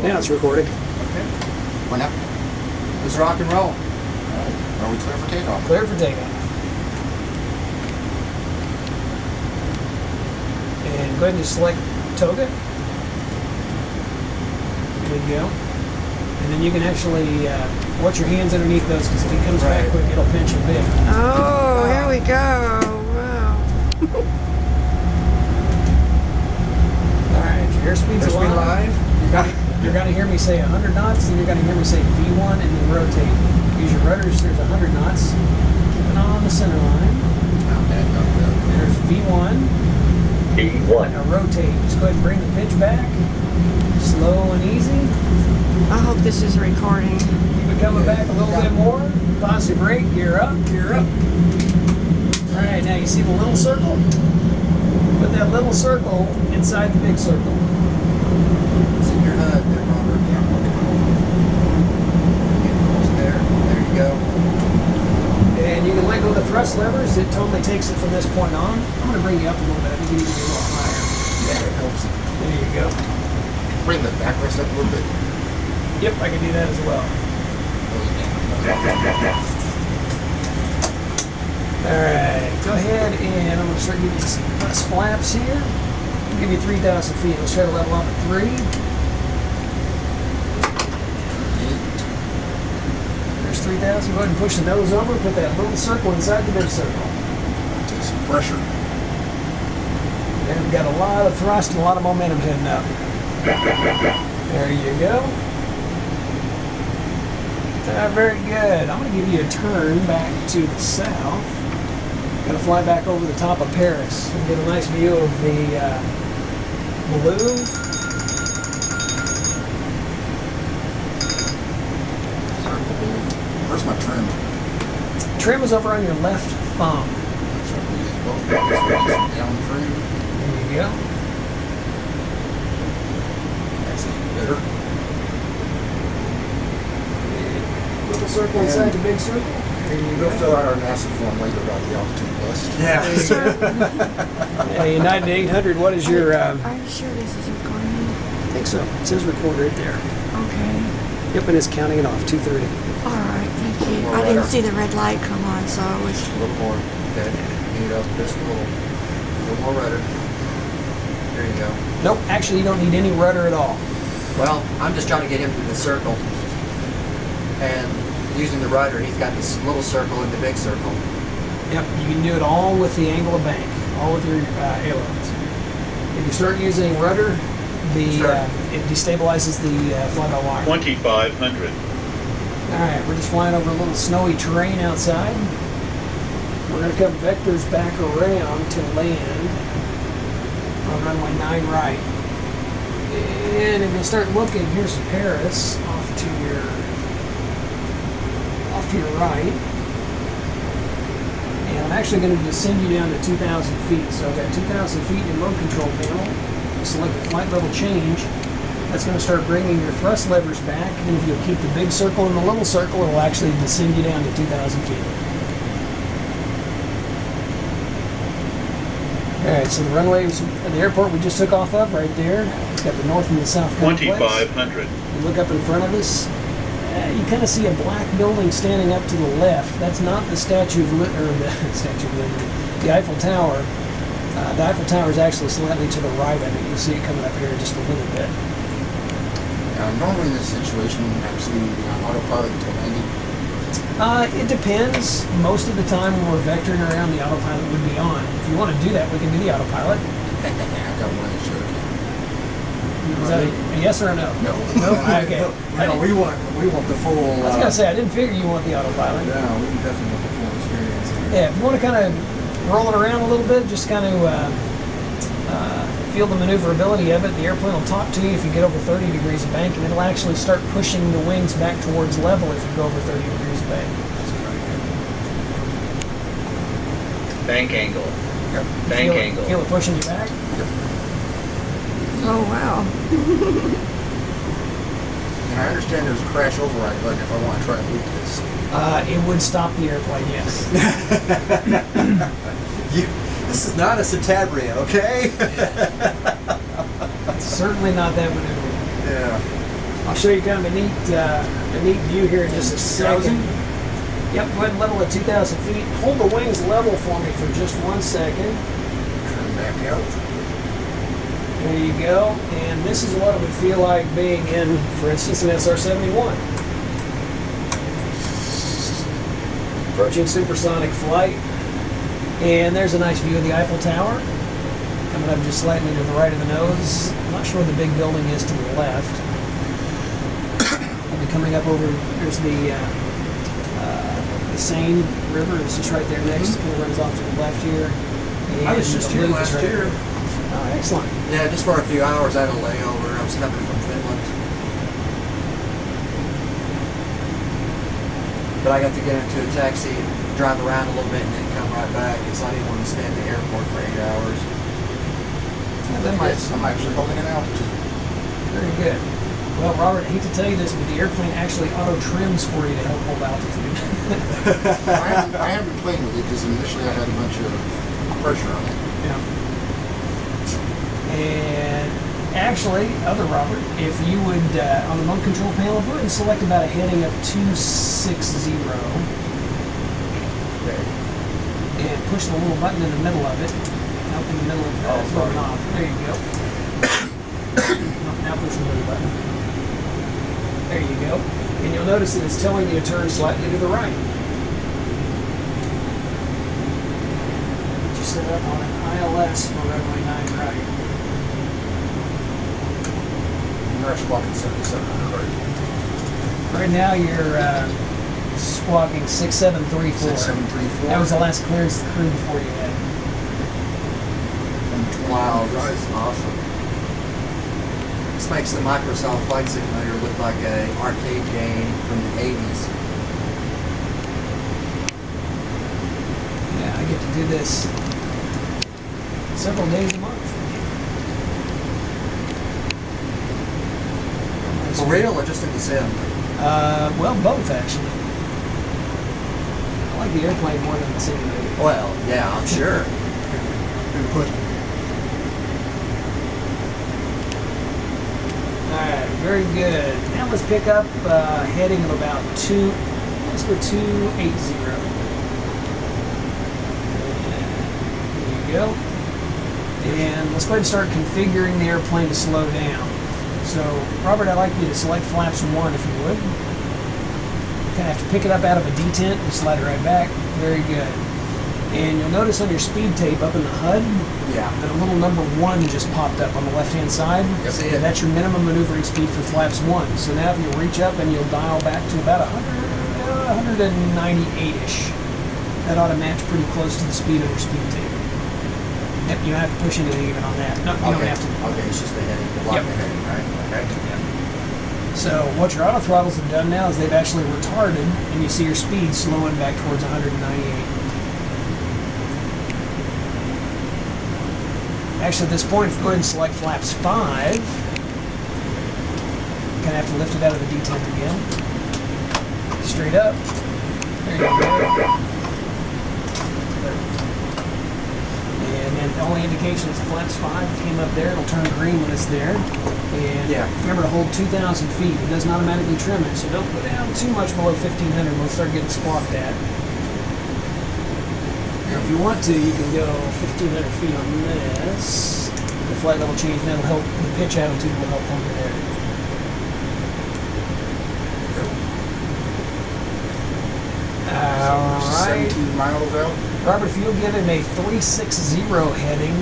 Now it's recording. Okay. Well, now, let's rock and roll. Are we clear for takeoff? Clear for takeoff. And go ahead and just select toga. There you go. And then you can actually watch your hands underneath those, because if he comes back quick, it'll pinch a bit. Oh, here we go. Wow. Alright, your airspeed's alive. You're going to hear me say 100 knots, and you're going to hear me say V1, and then rotate. Use your rudders, there's 100 knots. Keep it on the center line. There's V1. V1. Now rotate. Just go ahead and bring the pitch back. Slow and easy. I hope this is recording. Keep it coming back a little bit more. Positive rate. Gear up. Gear up. Alright, now you see the little circle? Put that little circle inside the big circle. It's in your HUD there, Robert. Yeah, getting close there. There you go. And you can let go of the thrust levers. It totally takes it from this point on. I'm going to bring you up a little bit. I think you need to be a little higher. Yeah, it helps. There you go. Bring the backrest up a little bit. Yep, I can do that as well. Alright, go ahead and I'm going to start giving you some less flaps here. I'll give you 3,000 feet. Let's try to level off at 3. There's 3,000. Go ahead and push the nose over. Put that little circle inside the big circle. Take some pressure. And we've got a lot of thrust and a lot of momentum heading up. There you go. Very good. I'm going to give you a turn back to the south. Going to fly back over the top of Paris and get a nice view of the Louvre. Where's my trim? Trim is over on your left thumb. That's right, we use both down trim. There you go. That's even better. Little circle inside the big circle. There you We'll go. fill out our NASA form later about the altitude list. Yeah. United 800, what is your... Are you sure this is recording? I think so. It says record right there. Okay. Yep, and it's counting it off, 2:30. All right, thank you. More I didn't rudder. see the red light come on, so I was... Just a little more. Okay. Need up just a little more rudder. There you go. Nope, actually you don't need any rudder at all. Well, I'm just trying to get him to the circle. And using the rudder, he's got this little circle and the big circle. Yep, you can do it all with the angle of bank, all with your ailerons. If you start using rudder, it destabilizes the fly-by-wire. 2,500. Alright, we're just flying over a little snowy terrain outside. We're going to come vectors back around to land on runway 9 right. And if you start looking, here's Paris off to your right. And I'm actually going to descend you down to 2,000 feet. So I've got 2,000 feet in mode control panel. Select the flight level change. That's going to start bringing your thrust levers back. And if you'll keep the big circle and the little circle, it'll actually descend you down to 2,000 feet. Alright, so the runway was at the airport we just took off of right there. It's got the north and the south complex. 2,500. You look up in front of us, you kind of see a black building standing up to the left. That's not the Statue of Liberty, the Eiffel Tower. The Eiffel Tower is actually slightly to the right of it. You'll see it coming up here in just a little bit. Normally in this situation, actually on autopilot until landing. It depends. Most of the time when we're vectoring around, the autopilot would be on. If you want to do that, we can do the autopilot. I got one that showed you. Is that a yes or a no? No. No? Okay. No, we want the full. I was going to say, I didn't figure you want the autopilot. No, we definitely want the full experience. Yeah, if you want to kind of roll it around a little bit, just kind of feel the maneuverability of it. The airplane will talk to you if you get over 30 degrees of bank, and it'll actually start pushing the wings back towards level if you go over 30 degrees of bank. That's pretty good. Bank angle. Yep. Bank angle. Feel it pushing you back? Yep. Oh, wow. And I understand there's a crash override button if I want to try and loop this. It would stop the airplane, yes. This is not a Citabria, okay? It's certainly not that maneuver. Yeah. I'll show you kind of a neat view here in just a second. Yep, go ahead and level at 2,000 feet. Hold the wings level for me for just 1 second. Turn back out. There you go. And this is what it would feel like being in, for instance, an SR-71. Approaching supersonic flight. And there's a nice view of the Eiffel Tower. Coming up just slightly to the right of the nose. I'm not sure where the big building is to the left. I'll be coming up over, there's the Seine River is just right there next. It kind of runs off to the left here. I was just here last year. Oh, excellent. Yeah, just for a few hours I had a layover. I was coming from Finland. But I got to get into a taxi, drive around a little bit, and then come right back because I didn't want to stay at the airport for 8 hours. I'm actually holding it out. Very good. Well, Robert, I hate to tell you this, but the airplane actually auto-trims for you to help hold altitude. I haven't been playing with it because initially I had a bunch of pressure on it. Yeah. And actually, other Robert, if you would, on the mode control panel, go ahead and select about a heading of 260. Okay. And push the little button in the middle of it. Up in the middle of the little knob. There you go. Now push the middle button. There you go. And you'll notice that it's telling you to turn slightly to the right. Just set up on an ILS for runway 9 right. You're squawking 7700. Right now you're squawking 6734. 6734. That was the last clearance the crew before you had. Wow, this is awesome. This makes the Microsoft Flight Simulator look like an arcade game from the 80s. Yeah, I get to do this several days a month. For real or just in the sim? Well, both actually. I like the airplane more than the simulator. Well, yeah, I'm sure. Good put. Alright, very good. Now let's pick up a heading of about let's go 280. There you go. And let's go ahead and start configuring the airplane to slow down. So, Robert, I'd like you to select flaps 1 if you would. Kind of have to pick it up out of a detent and slide it right back. Very good. And you'll notice on your speed tape up in the HUD, Yeah. that a little number 1 just popped up on the left-hand side. Yep. See it. That's your minimum maneuvering speed for flaps 1. So now if you reach up and you'll dial back to about 198-ish. That ought to match pretty close to the speed of your speed tape. Yep, you don't have to push anything even on that. No, you don't have to. Okay, it's just the heading, the block Yep. the heading, right? Okay. So what your auto throttles have done now is they've actually retarded, and you see your speed slowing back towards 198. Actually, at this point, if you go ahead and select flaps 5, you kind of have to lift it out of the detent again. Straight up. There you go. And then the only indication is flaps 5 came up there. It'll turn green when it's there. And Yeah. remember to hold 2,000 feet. It doesn't automatically trim it, so don't go down too much below 1,500. We'll start getting squawked at. Now, if you want to, you can go 1,500 feet on this. The flight level change, that'll help. The pitch altitude will help hold it there. All right. 17 miles out. Robert, if you'll give him a 360 heading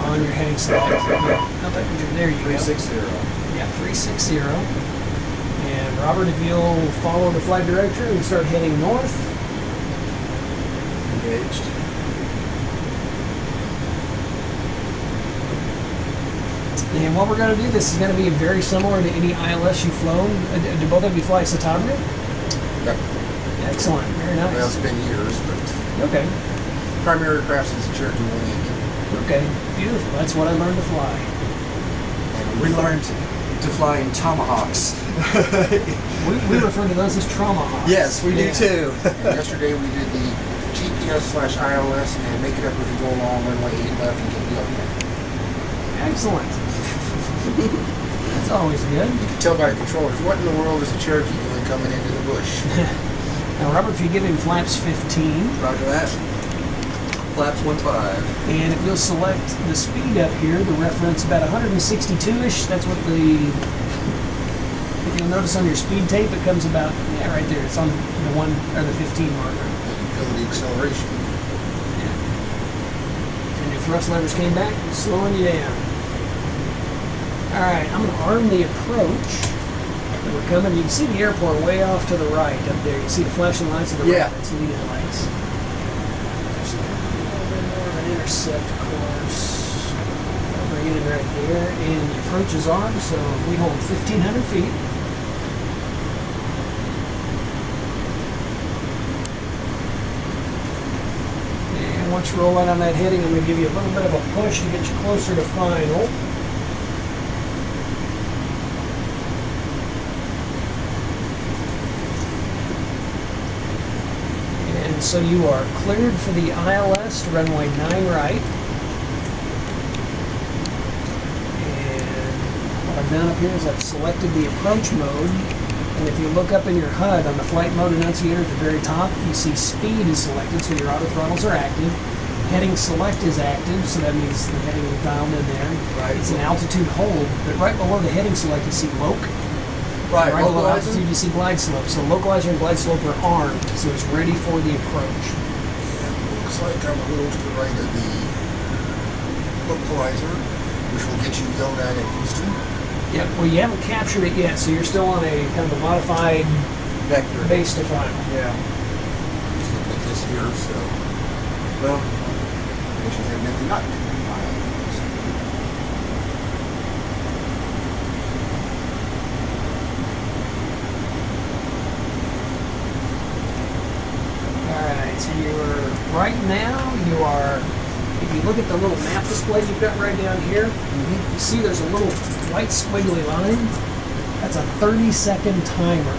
on your heading select. There you go. 360. Yeah, 360. And Robert, if you'll follow the flight director and start heading north. Engaged. And what we're going to do, this is going to be very similar to any ILS you've flown. Do both of you fly Citabria? Yep. Excellent. Very nice. Well, it's been years, but Okay. primary craft is a Cherokee 180. Okay. Beautiful. That's what I learned to fly. And We learned to fly in Tomahawks. We refer to those as trauma hawks. Yes, we do too. And yesterday we did the GPS/ILS and make it up as we go along runway 8 left until the other. Excellent. It's always good. You can tell by the controllers, what in the world is a Cherokee doing coming into the bush? Now, Robert, if you give him flaps 15, Roger that. Flaps 1.5. and if you'll select the speed up here, the reference about 162-ish, that's what the, if you'll notice on your speed tape, it comes about, yeah, right there. It's on the 1 or the 15 marker. You feel the acceleration. And your thrust levers came back, slowing you down. All right, I'm going to arm the approach. And we're coming. You can see the airport way off to the right up there. You see the flashing lights to the Yeah. right. That's leading lights. There's a little bit more of an intercept course. I'll bring it in right there. And the approach is armed, so we hold 1,500 feet. And once you roll out on that heading, I'm going to give you a little bit of a push to get you closer to final. And so you are cleared for the ILS to runway 9 right. And what I've done up here is I've selected the approach mode. And if you look up in your HUD on the flight mode annunciator at the very top, you see speed is selected, so your auto throttles are active. Heading select is active, so that means the heading is dialed in there. Right. It's an altitude hold, but right below the heading select you see loc. Right, Right below localizer. altitude you see glide slope. So localizer and glide slope are armed, so it's ready for the approach. And it looks like I'm a little to the right of the localizer, which will get you yelled at Houston. Yep, well you haven't captured it yet, so you're still on a kind of a modified Vector. base to final. Yeah. Just looking at this here, so Well, which is evidently not Alright, so you're right now, you are, if you look at the little map display you've got right down here, you see there's a little white squiggly line. That's a 30-second timer.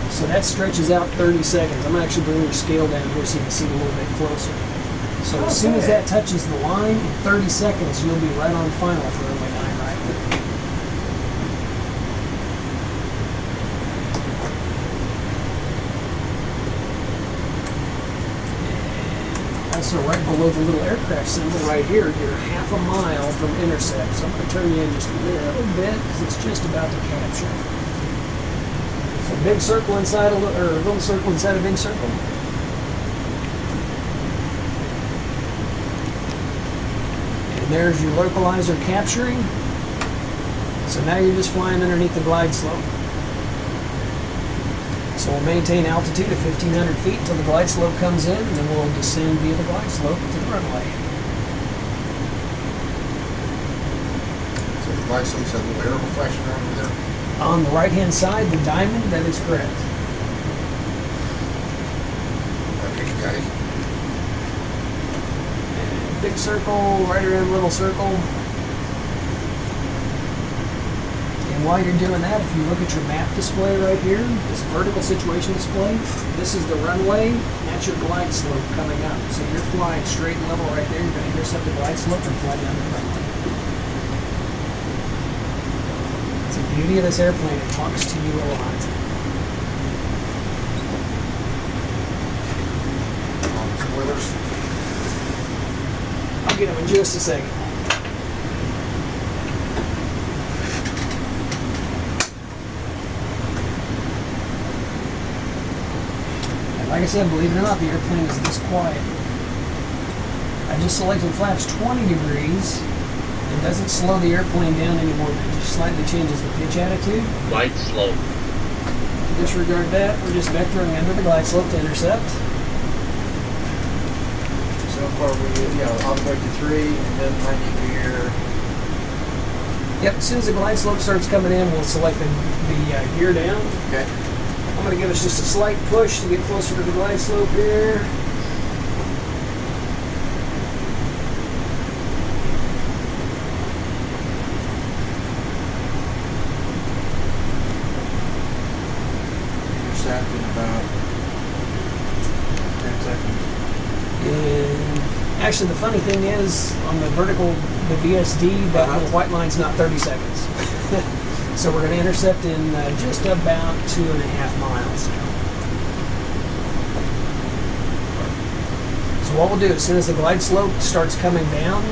So that stretches out 30 seconds. I'm actually bringing your scale down here so you can see it a little bit closer. So as soon as that touches the line, in 30 seconds, you'll be right on final for runway 9 right. Also, right below the little aircraft symbol right here, you're half a mile from intercept. So I'm going to turn you in just a little bit because it's just about to capture. So big circle inside a little circle inside a big circle. And there's your localizer capturing. So now you're just flying underneath the glide slope. So we'll maintain altitude at 1,500 feet until the glide slope comes in, and then we'll descend via the glide slope to the runway. So the glide slope's that little arrow flashing around over there. On the right-hand side, the diamond, that is correct. Okay, got it. And big circle, right around little circle. And while you're doing that, if you look at your map display right here, this vertical situation display, this is the runway, and that's your glide slope coming up. So you're flying straight and level right there. You're going to intercept the glide slope and fly down the runway. It's the beauty of this airplane. It talks to you a lot. Spoilers. I'll get them in just a second. Like I said, believe it or not, the airplane is this quiet. I just selected flaps 20 degrees. It doesn't slow the airplane down anymore, but it just slightly changes the pitch attitude. Glide slope. Disregard that. We're just vectoring under the glide slope to intercept. so far I'll go to 3 and then landing gear. Yep, as soon as the glide slope starts coming in, we'll select the gear down. Okay. I'm going to give us just a slight push to get closer to the glide slope here. Intercept in about 10 seconds. And actually, the funny thing is, on the vertical, the VSD, that little white line's not 30 seconds. So we're going to intercept in just about 2.5 miles now. So what we'll do, as soon as the glide slope starts coming down,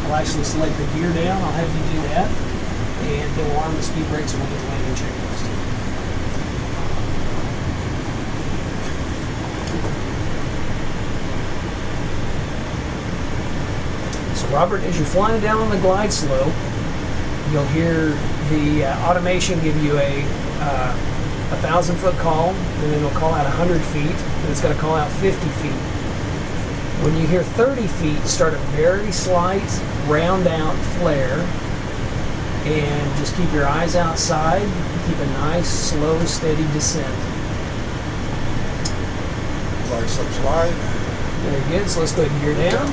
I'll actually select the gear down. I'll have you do that. And then we'll arm the speed brakes and we'll get the landing checklist. So Robert, as you're flying down on the glide slope, you'll hear the automation give you a 1,000-foot call, and then it'll call out 100 feet, and it's going to call out 50 feet. When you hear 30 feet, start a very slight round out flare, and just keep your eyes outside. Keep a nice, slow, steady descent. Glide slope's wide. Very good. So let's go ahead and gear down.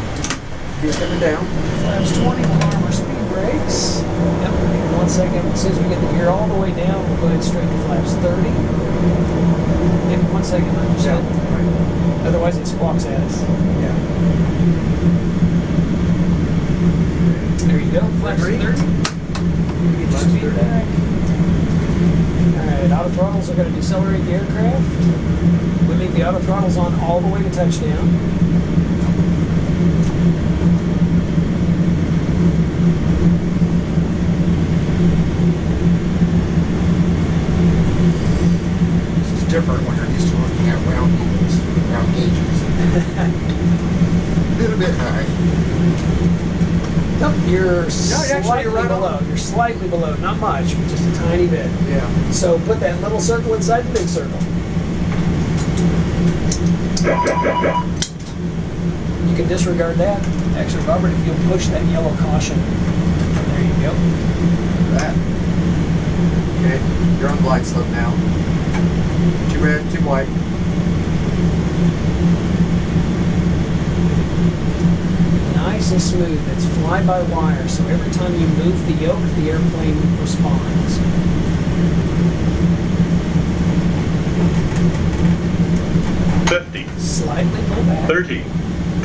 Gear coming down. Flaps 20, we'll arm our speed brakes. Yep. In 1 second, as soon as we get the gear all the way down, we'll go ahead and straighten the flaps 30. Yep, 1 second, understood. Right. Otherwise it squawks at us. Yeah. There you go, flaps 30. Get your speed back. Alright, auto throttles are going to decelerate the aircraft. We leave the auto throttles on all the way to touchdown. This is different when you're used to looking at round eagles, round gauges. A little bit high. Nope, you're actually, slightly you're right below. on. You're slightly below, not much, but just a tiny bit. Yeah. So put that little circle inside the big circle. You can disregard that. Actually, Robert, if you'll push that yellow caution. There you go. That. Okay. You're on glide slope now. 2 red, 2 white. Nice and smooth. It's fly-by-wire, so every time you move the yoke, the airplane responds. Slightly pull back. 30,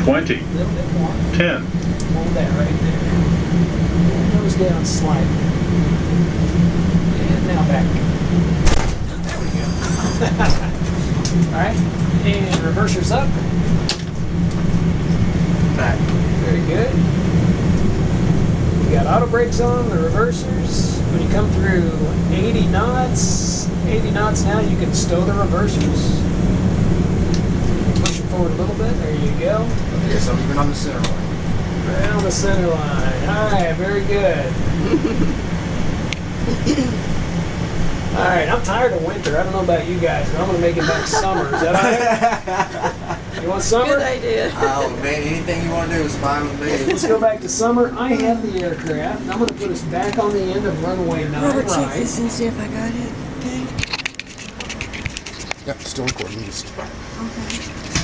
20, A little bit more. 10. Hold that right there. Nose down slightly. And now back. There we go. Alright. And reversers up. Back. Very good. You got auto brakes on, the reversers. When you come through 80 knots now, you can stow the reversers. Push it forward a little bit. There you go. Yes, I'm even on the center line. Right on the center line. Alright, very good. Alright, I'm tired of winter. I don't know about you guys, but I'm going to make it back summer. Is that alright? You want summer? Good idea. Oh man, anything you want to do is fine with me. Let's go back to summer. I have the aircraft. I'm going to put us back on the end of runway 9 Robert, check right. this and see if I got it. Okay. Yep, still recording. Just Okay.